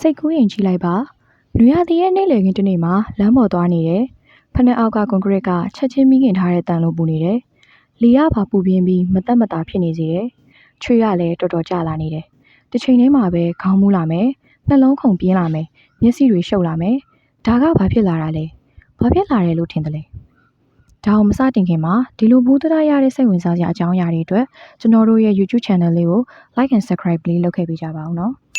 စိတ်ကူးရင်ကြည့်လိုက်ပါ။နွေရာသီရဲ့နေ့လည်ခင်းတစ်နေ့မှာလမ်းပေါ်သွားနေတယ်။ဖနက်အောက်ကကွန်ကရစ်ကချက်ချင်းမိခင်ထားတဲ့တန်လိုပူနေတယ်။လီရပါပူပြင်းပြီးမတက်မတာဖြစ်နေစေတယ်။ချွေးရလည်းတော်တော်ကျလာနေတယ်။တစ်ချိန်တည်းမှာပဲခေါင်းမူးလာမယ်။နှလုံးခုန်ပြင်းလာမယ်။မျက်စိတွေရှုပ်လာမယ်။ဒါကဘာဖြစ်လာတာလဲ။ဘာဖြစ်လာတယ်လို့ထင်တယ်လဲ။ဒါအောင်မစတင်ခင်မှာဒီလိုဘူးတရားရတဲ့စိတ်ဝင်စားစရာအကြောင်းအရာတွေအတွက်ကျွန်တော်တို့ရဲ့ YouTube channel လေးကို like and subscribe လေးလုပ်ခဲ့ပေးကြပါဦးနော်။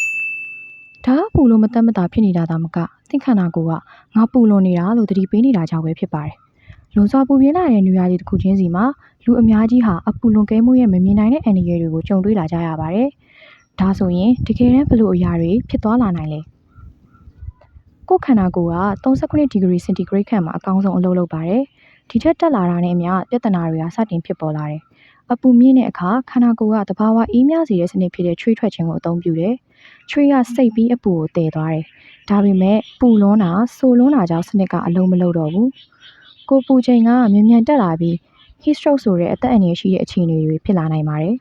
ဒါကပူလို့မတက်မတာဖြစ်နေတာဒါမကသင်ခန္ဓာကိုယ်ကငါပူလွန်နေတာလို့သတိပေးနေတာကြောင့်ပဲဖြစ်ပါတယ်။လွန်စွာပူပြင်းလာတဲ့နွေရာသီတစ်ခုချင်းစီမှာလူအများကြီးဟာအပူလွန်ကဲမှုရဲ့မမြင်နိုင်တဲ့အန္တရာယ်တွေကိုကြုံတွေ့လာကြရပါတယ်။ဒါဆိုရင်တကယ်တမ်းဘလို့အရာတွေဖြစ်သွားလာနိုင်လဲ။ကိုယ်ခန္ဓာကိုယ်က39ဒီဂရီစင်တီဂရိတ်ခန့်မှာအကောင်းဆုံးအလုပ်လုပ်ပါတယ်။ဒီထက်တက်လာတာနဲ့အမျှပြဿနာတွေကစတင်ဖြစ်ပေါ်လာတယ်။အပူမြင့်တဲ့အခါခန္ဓာကိုယ်ကတဘာဝအေးမြစေတဲ့စနစ်ဖြစ်တဲ့ချွေးထွက်ခြင်းကိုအသုံးပြုတယ်။ချွေးကစိတ်ပြီးအပူကိုတည်သွားတယ်။ဒါပေမဲ့ပူလွန်းတာဆိုလွန်းတာကြောင့်စနစ်ကအလုံးမလုံးတော့ဘူး။ကိုပူချိန်ကမြန်မြန်တက်လာပြီး heat stroke ဆိုတဲ့အသက်အန္တရာယ်ရှိတဲ့အခြေအနေတွေဖြစ်လာနိုင်ပါတယ်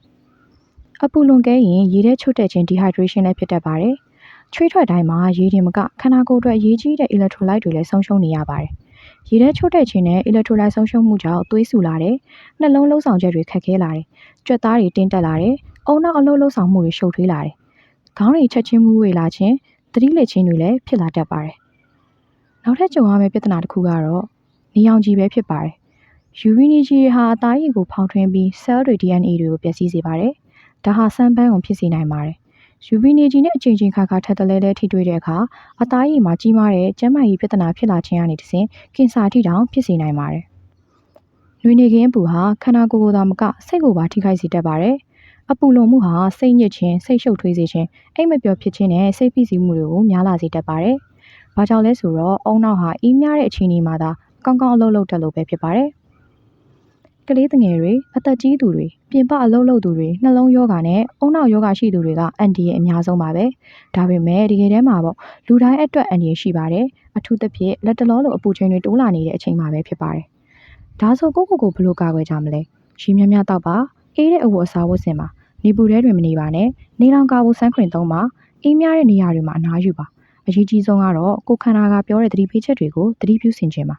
။အပူလွန်ကဲရင်ရေထဲချုပ်တဲ့ခြင်း dehydration လည်းဖြစ်တတ်ပါတယ်။ချွေးထွက်တိုင်းမှာရေတင်မကခန္ဓာကိုယ်အတွက်အရေးကြီးတဲ့ electrolyte တွေလည်းဆုံးရှုံးနေရပါတယ်။ရေထဲချုပ်တဲ့ခြင်းနဲ့ electrolyte ဆုံးရှုံးမှုကြောင့်သွေးဆူလာတယ်။နှလုံးလှုပ်ဆောင်ချက်တွေခက်ခဲလာတယ်။ကြွက်သားတွေတင်းတက်လာတယ်။အုံနောက်အလုပ်လှုပ်ဆောင်မှုတွေရှုပ်ထွေးလာတယ်။ခေါင်းတွေချက်ချင်းမူးဝေလာခြင်းသတိလက်ချင်းတွေလည်းဖြစ်လာတတ်ပါတယ်။နောက်ထပ်ကြုံရမယ့်ပြဿနာတစ်ခုကတော့နေရောင်ခြည်ပဲဖြစ်ပါတယ်။ UV နေခြည်ဟာအသားရည်ကိုဖောင်းထွင်းပြီး cell တွေ DNA တွေကိုပျက်စီးစေပါတယ်။ဒါဟာဆန်းပန်းကိုဖြစ်စေနိုင်ပါတယ်။ UV နေခြည်နဲ့အချိန်ချင်းခါခါထပ်တလဲလဲထိတွေ့တဲ့အခါအသားရည်မှာကြီးမားတဲ့ကျန်းမာရေးပြဿနာဖြစ်လာခြင်းကနေတဆင့်ကင်ဆာထိတောင်ဖြစ်စေနိုင်ပါတယ်။နွေနေခင်းအပူဟာခန္ဓာကိုယ်ကိုသာမကစိတ်ကိုပါထိခိုက်စေတတ်ပါတယ်။အပူလွန်မှုဟာစိတ်ညစ်ခြင်းစိတ်ရှုပ်ထွေးစေခြင်းအိမ်မပျော်ဖြစ်ခြင်းနဲ့စိတ်ဖိစီးမှုတွေကိုများလာစေတတ်ပါတယ်။ဘာကြောင့်လဲဆိုတော့အုံနောက်ဟာအေးမြတဲ့အခြေအနေမှာသာကောင်းကောင်းအလုပ်လုပ်တတ်လို့ပဲဖြစ်ပါတယ်။ကလေးငယ်တွေအသက်ကြီးသူတွေပြင်ပအလုပ်လုပ်သူတွေနှလုံးရောဂါနဲ့အုံနောက်ရောဂါရှိသူတွေကအန်ဒီရဲ့အများဆုံးပါပဲ။ဒါပေမဲ့တကယ်တမ်းမှာပေါ့လူတိုင်းအတွက်အန်ဒီရရှိပါတယ်။အထူးသဖြင့်လက်တလောလိုအပူချိန်တွေတိုးလာနေတဲ့အချိန်မှာပဲဖြစ်ပါတယ်။ဒါဆိုကိုယ့်ကိုယ်ဘယ်လိုကာကွယ်ကြမလဲ။ရေများများတောက်ပါအေးတဲ့အဝတ်အစားဝတ်ဆင်ပါနေပူထဲတွင်မနေပါနဲ့နေလောင်ကာဘူးဆန်းခွင်သုံးပါအေးမြတဲ့နေရာတွေမှာအနားယူပါအရေးကြီးဆုံးကတော့ကိုယ်ခန္ဓာကပြောတဲ့သတိပေးချက်တွေကိုသတိပြုဆင်ခြင်ပါ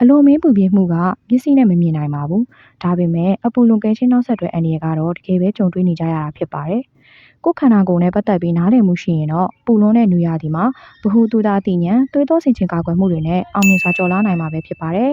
အလွန်မင်းပူပြင်းမှုကမျက်စိနဲ့မမြင်နိုင်ပါဘူးဒါပေမဲ့အပူလွန်ကဲခြင်းနောက်ဆက်တွဲအန္တရာယ်ကတော့တကယ်ပဲကြုံတွေ့နေကြရတာဖြစ်ပါတယ်ကိုယ်ခန္ဓာကိုယ်နဲ့ပတ်သက်ပြီးနားလည်မှုရှိရင်တော့ပူလွန်တဲ့နွေရာသီမှာဗဟုသုတအသိဉာဏ်သွေးတိုးဆင်ခြင်ကာကွယ်မှုတွေနဲ့အောင်မြင်စွာကျော်လွှားနိုင်မှာပဲဖြစ်ပါတယ်